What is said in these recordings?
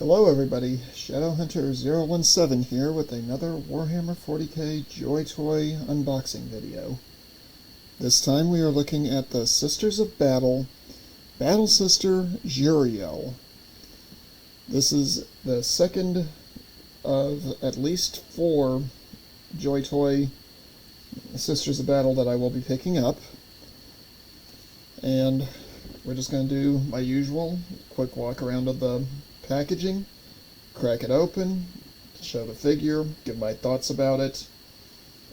Hello everybody, Shadowhunter017 here with another Warhammer 40k JoyToy unboxing video. This time we are looking at the Sisters of Battle, Battle Sister Jurel. This is the second of at least 4 JoyToy Sisters of Battle that I will be picking up. And we're just going to do my usual quick walk around of the packaging, crack it open, show the figure, give my thoughts about it,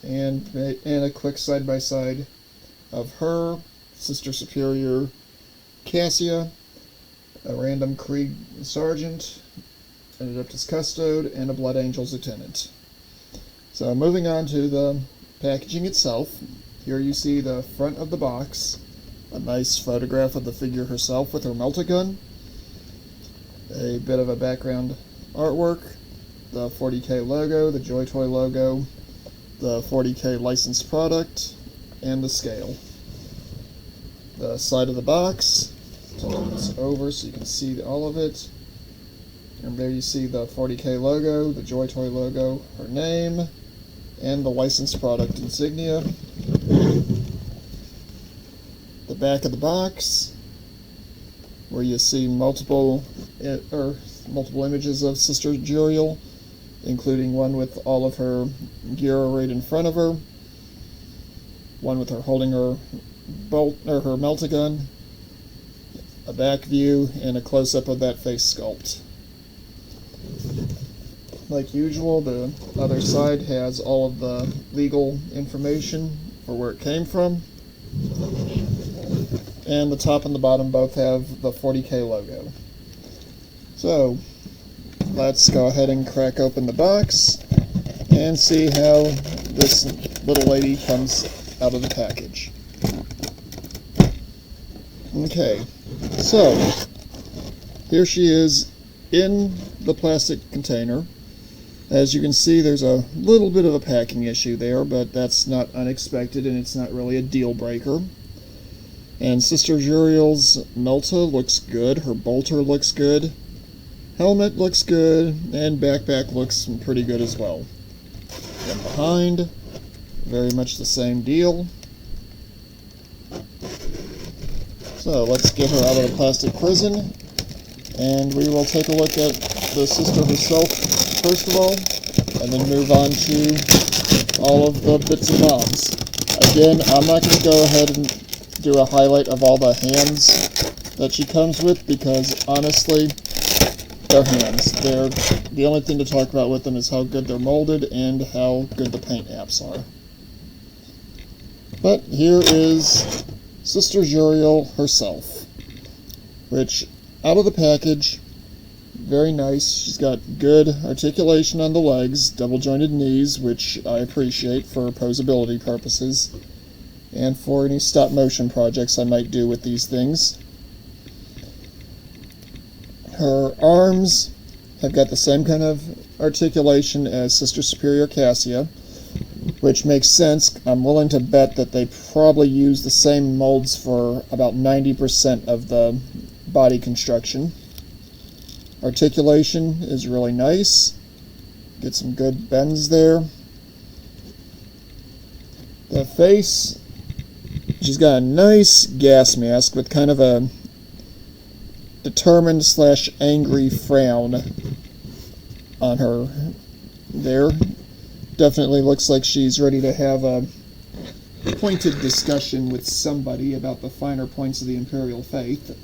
and a quick side-by-side of her, Sister Superior Cassia, a random Krieg Sergeant, an Adeptus Custode, and a Blood Angels Lieutenant. So moving on to the packaging itself, here you see the front of the box, a nice photograph of the figure herself with her meltagun, a bit of a background artwork, the 40k logo, the JoyToy logo, the 40k licensed product, and the scale. The side of the box, turn this over so you can see all of it, and there you see the 40k logo, the JoyToy logo, her name, and the licensed product insignia. The back of the box, where you see multiple images of Sister Jurel, including one with all of her gear arrayed in front of her, one with her holding her her meltagun, a back view, and a close-up of that face sculpt. Like usual, the other side has all of the legal information for where it came from. And the top and the bottom both have the 40k logo. So, let's go ahead and crack open the box and see how this little lady comes out of the package. Okay, so here she is in the plastic container. As you can see, there's a little bit of a packing issue there, but that's not unexpected and it's not really a deal breaker. And Sister Jurel's melta looks good, her bolter looks good, helmet looks good, and backpack looks pretty good as well. Then behind, very much the same deal. So let's get her out of the plastic prison, and we will take a look at the sister herself first of all, and then move on to all of the bits and bobs. Again, I'm not going to go ahead and do a highlight of all the hands that she comes with, because honestly, they're hands. They're the only thing to talk about with them is how good they're molded and how good the paint apps are. But here is Sister Jurel herself, which out of the package, very nice. She's got good articulation on the legs, double jointed knees, which I appreciate for posability purposes, and for any stop motion projects I might do with these things. Her arms have got the same kind of articulation as Sister Superior Cassia, which makes sense. I'm willing to bet that they probably use the same molds for about 90% of the body construction. Articulation is really nice. Get some good bends there. The face, she's got a nice gas mask with kind of a determined / angry frown on her there. Definitely looks like she's ready to have a pointed discussion with somebody about the finer points of the Imperial faith.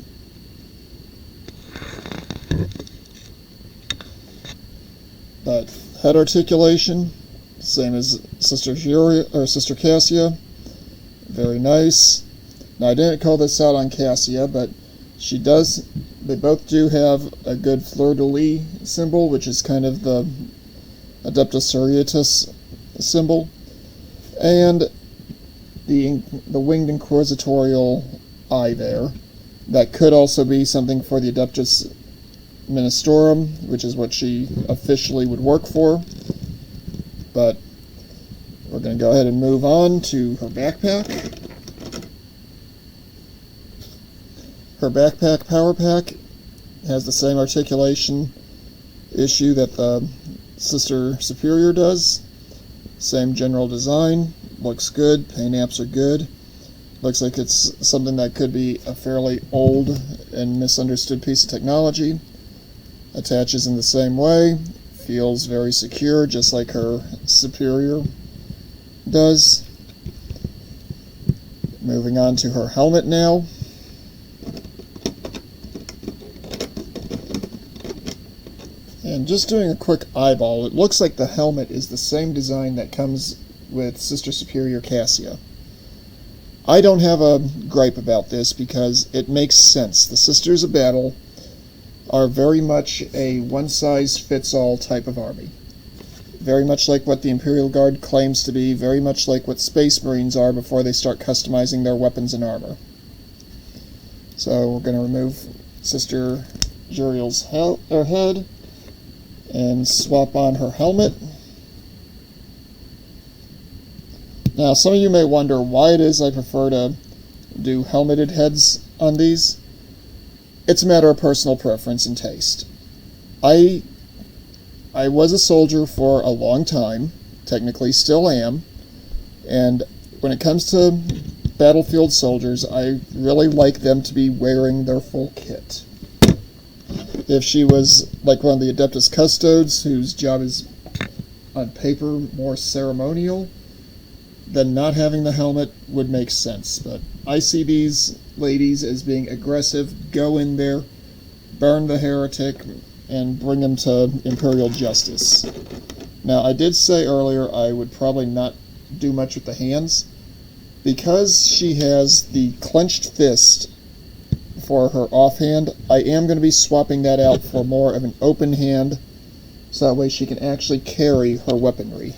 But head articulation, same as Sister Jurel or Sister Cassia. Very nice. Now I didn't call this out on Cassia, but she does, they both do have a good fleur-de-lis symbol, which is kind of the Adeptus Sororitas symbol, and the winged inquisitorial eye there. That could also be something for the Adeptus Ministorum, which is what she officially would work for. But we're going to go ahead and move on to her backpack. Her backpack power pack has the same articulation issue that the Sister Superior does. Same general design, looks good, paint apps are good. Looks like it's something that could be a fairly old and misunderstood piece of technology. Attaches in the same way, feels very secure, just like her Superior does. Moving on to her helmet now. And just doing a quick eyeball, it looks like the helmet is the same design that comes with Sister Superior Cassia. I don't have a gripe about this because it makes sense. The Sisters of Battle are very much a one-size-fits-all type of army. Very much like what the Imperial Guard claims to be, very much like what Space Marines are before they start customizing their weapons and armor. So we're going to remove Sister Jurel's head and swap on her helmet. Now, some of you may wonder why it is I prefer to do helmeted heads on these. It's a matter of personal preference and taste. I was a soldier for a long time, technically still am, and when it comes to battlefield soldiers, I really like them to be wearing their full kit. If she was like one of the Adeptus Custodes, whose job is on paper more ceremonial, then not having the helmet would make sense. But I see these ladies as being aggressive, go in there, burn the heretic, and bring them to Imperial justice. Now, I did say earlier I would probably not do much with the hands. Because she has the clenched fist for her offhand, I am going to be swapping that out for more of an open hand, so that way she can actually carry her weaponry.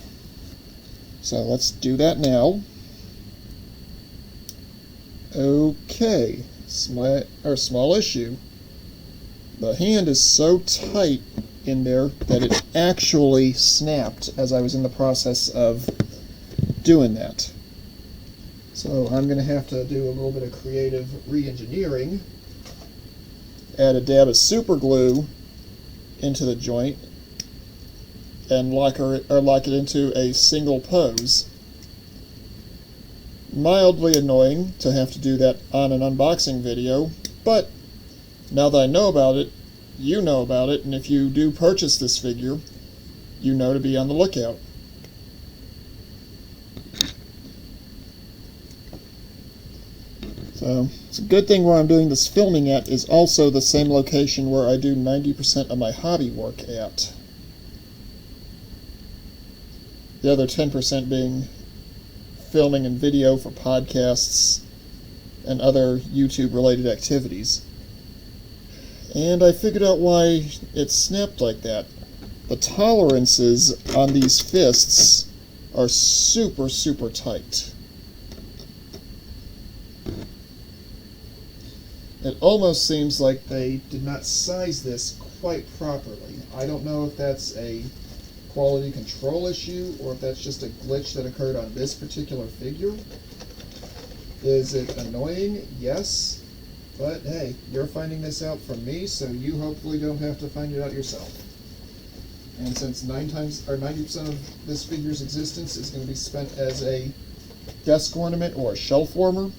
So let's do that now. Okay, small issue. The hand is so tight in there that it actually snapped as I was in the process of doing that. So I'm going to have to do a little bit of creative re-engineering. Add a dab of super glue into the joint and lock it into a single pose. Mildly annoying to have to do that on an unboxing video, but now that I know about it, you know about it, and if you do purchase this figure, you know to be on the lookout. So, it's a good thing where I'm doing this filming at is also the same location where I do 90% of my hobby work at. The other 10% being filming and video for podcasts and other YouTube-related activities. And I figured out why it snapped like that. The tolerances on these fists are super, super tight. It almost seems like they did not size this quite properly. I don't know if that's a quality control issue or if that's just a glitch that occurred on this particular figure. Is it annoying? Yes. But hey, you're finding this out from me, so you hopefully don't have to find it out yourself. And since 90% of this figure's existence is going to be spent as a desk ornament or a shelf warmer,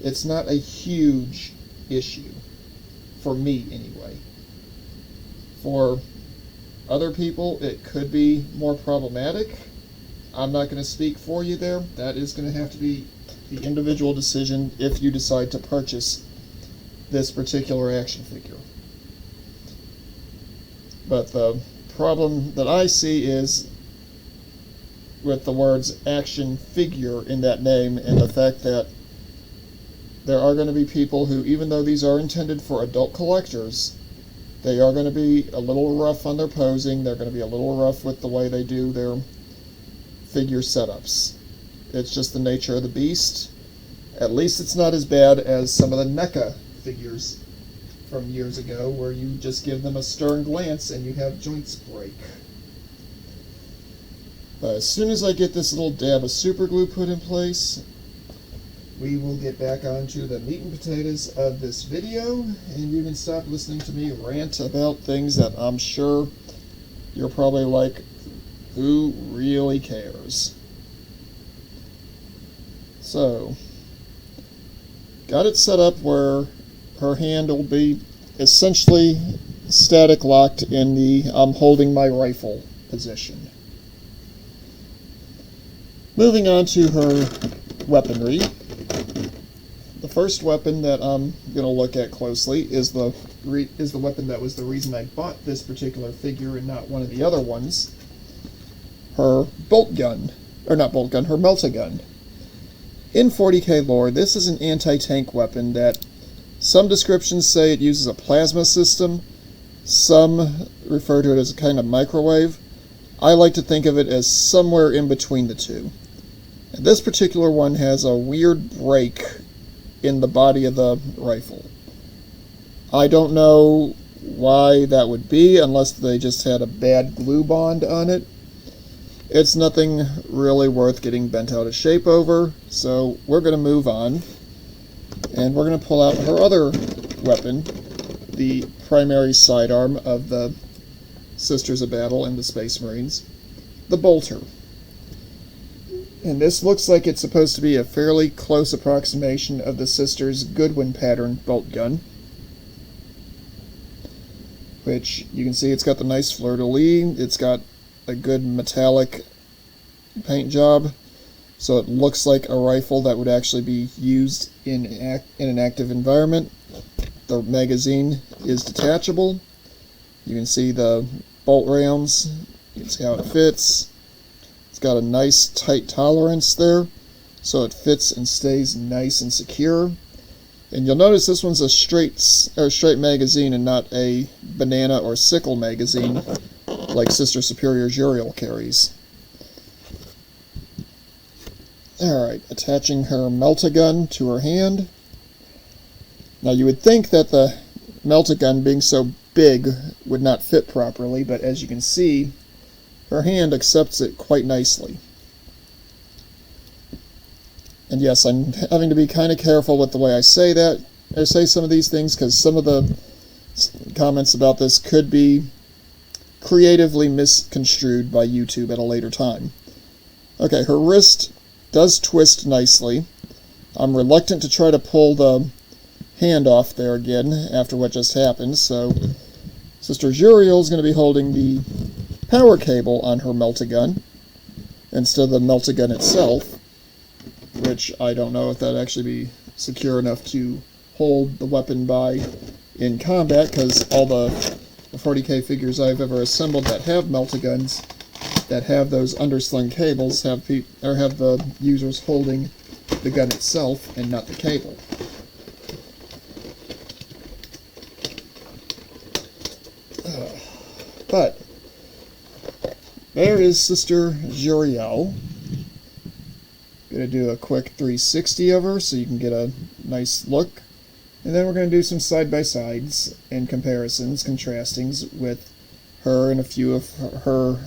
it's not a huge issue. For me, anyway. For other people, it could be more problematic. I'm not going to speak for you there. That is going to have to be the individual decision if you decide to purchase this particular action figure. But the problem that I see is with the words action figure in that name and the fact that there are going to be people who, even though these are intended for adult collectors, they are going to be a little rough on their posing, they're going to be a little rough with the way they do their figure setups. It's just the nature of the beast. At least it's not as bad as some of the NECA figures from years ago, where you just give them a stern glance and you have joints break. But as soon as I get this little dab of super glue put in place, we will get back onto the meat and potatoes of this video, and you can stop listening to me rant about things that I'm sure you're probably like, who really cares? So, got it set up where her hand will be essentially static locked in the I'm holding my rifle position. Moving on to her weaponry. The first weapon that I'm going to look at closely is the weapon that was the reason I bought this particular figure and not one of the other ones. Her bolt gun. Or not bolt gun, her meltagun. In 40k lore, this is an anti-tank weapon that some descriptions say it uses a plasma system. Some refer to it as a kind of microwave. I like to think of it as somewhere in between the two. And this particular one has a weird break in the body of the rifle. I don't know why that would be, unless they just had a bad glue bond on it. It's nothing really worth getting bent out of shape over, so we're going to move on. And we're going to pull out her other weapon, the primary sidearm of the Sisters of Battle and the Space Marines, the bolter. And this looks like it's supposed to be a fairly close approximation of the Sisters' Goodwin pattern bolt gun, which you can see it's got the nice fleur-de-lis, it's got a good metallic paint job, so it looks like a rifle that would actually be used in an active environment. The magazine is detachable. You can see the bolt rounds, you can see how it fits. It's got a nice tight tolerance there, so it fits and stays nice and secure. And you'll notice this one's a straight magazine and not a banana or sickle magazine like Sister Superior Jurel carries. Alright, attaching her meltagun to her hand. Now you would think that the meltagun being so big would not fit properly, but as you can see, her hand accepts it quite nicely. And yes, I'm having to be kind of careful with the way I say that, or say some of these things, because some of the comments about this could be creatively misconstrued by YouTube at a later time. Okay, her wrist does twist nicely. I'm reluctant to try to pull the hand off there again after what just happened, so Sister Jurel is going to be holding the power cable on her meltagun instead of the meltagun itself, which I don't know if that'd actually be secure enough to hold the weapon by in combat, because all the 40k figures I've ever assembled that have meltaguns, that have those underslung cables, have the users holding the gun itself and not the cable. But there is Sister Jurel. Gonna do a quick 360 of her so you can get a nice look. And then we're going to do some side-by-sides and comparisons, contrastings with her and a few of her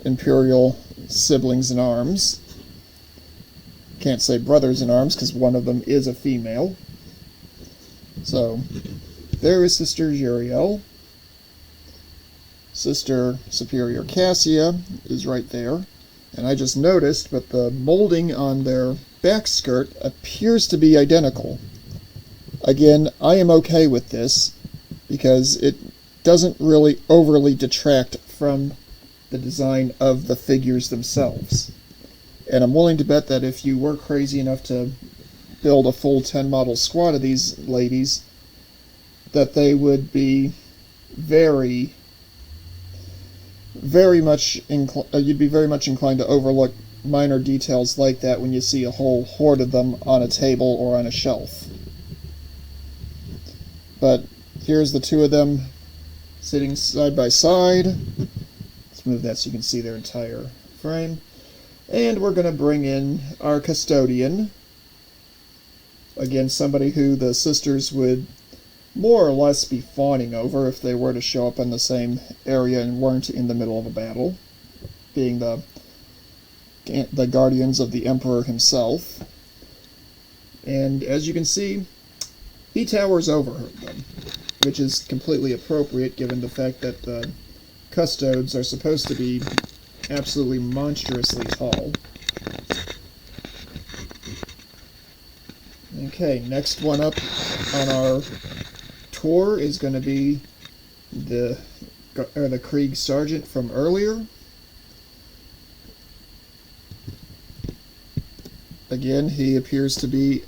Imperial siblings in arms. Can't say brothers in arms because one of them is a female. So, there is Sister Jurel. Sister Superior Cassia is right there. And I just noticed, but the molding on their back skirt appears to be identical. Again, I am okay with this, because it doesn't really overly detract from the design of the figures themselves. And I'm willing to bet that if you were crazy enough to build a full 10 model squad of these ladies, that they would be very much you'd be very much inclined to overlook minor details like that when you see a whole horde of them on a table or on a shelf. But here's the two of them sitting side by side. Let's move that so you can see their entire frame. And we're going to bring in our custodian. Again, somebody who the sisters would more or less be fawning over if they were to show up in the same area and weren't in the middle of a battle, being the guardians of the Emperor himself. And as you can see, he towers over them, which is completely appropriate given the fact that the custodes are supposed to be absolutely monstrously tall. Okay, next one up on our tour is going to be the Krieg Sergeant from earlier. Again, he appears to be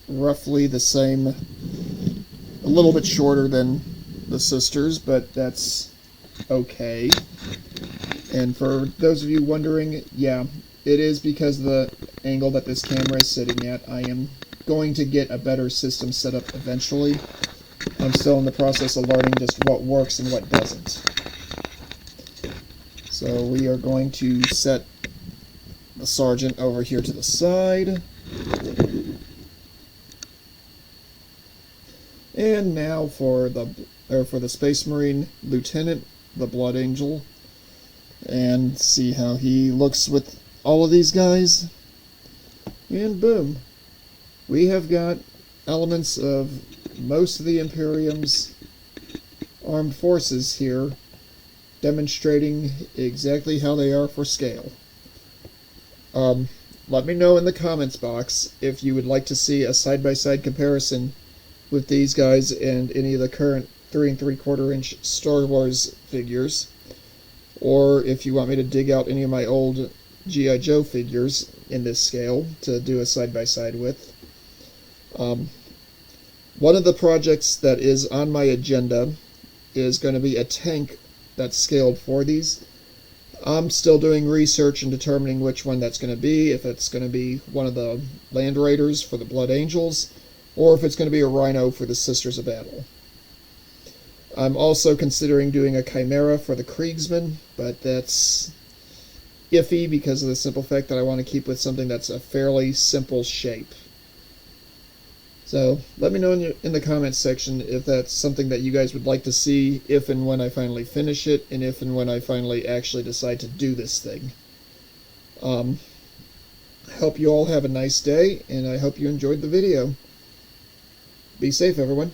roughly the same, a little bit shorter than the sisters, but that's okay. And for those of you wondering, yeah, it is because of the angle that this camera is sitting at. I am going to get a better system set up eventually. I'm still in the process of learning just what works and what doesn't. So we are going to set the sergeant over here to the side. And now for the Space Marine Lieutenant, the Blood Angel, and see how he looks with all of these guys. And boom, we have got elements of most of the Imperium's armed forces here, demonstrating exactly how they are for scale. Let me know in the comments box if you would like to see a side-by-side comparison with these guys and any of the current 3 3/4 inch Star Wars figures, or if you want me to dig out any of my old G.I. Joe figures in this scale to do a side-by-side with. One of the projects that is on my agenda is going to be a tank that's scaled for these. I'm still doing research and determining which one that's going to be, if it's going to be one of the Land Raiders for the Blood Angels, or if it's going to be a Rhino for the Sisters of Battle. I'm also considering doing a Chimera for the Kriegsmen, but that's iffy because of the simple fact that I want to keep with something that's a fairly simple shape. So let me know in the comments section if that's something that you guys would like to see if and when I finally finish it, and if and when I finally actually decide to do this thing. I hope you all have a nice day, and I hope you enjoyed the video. Be safe, everyone.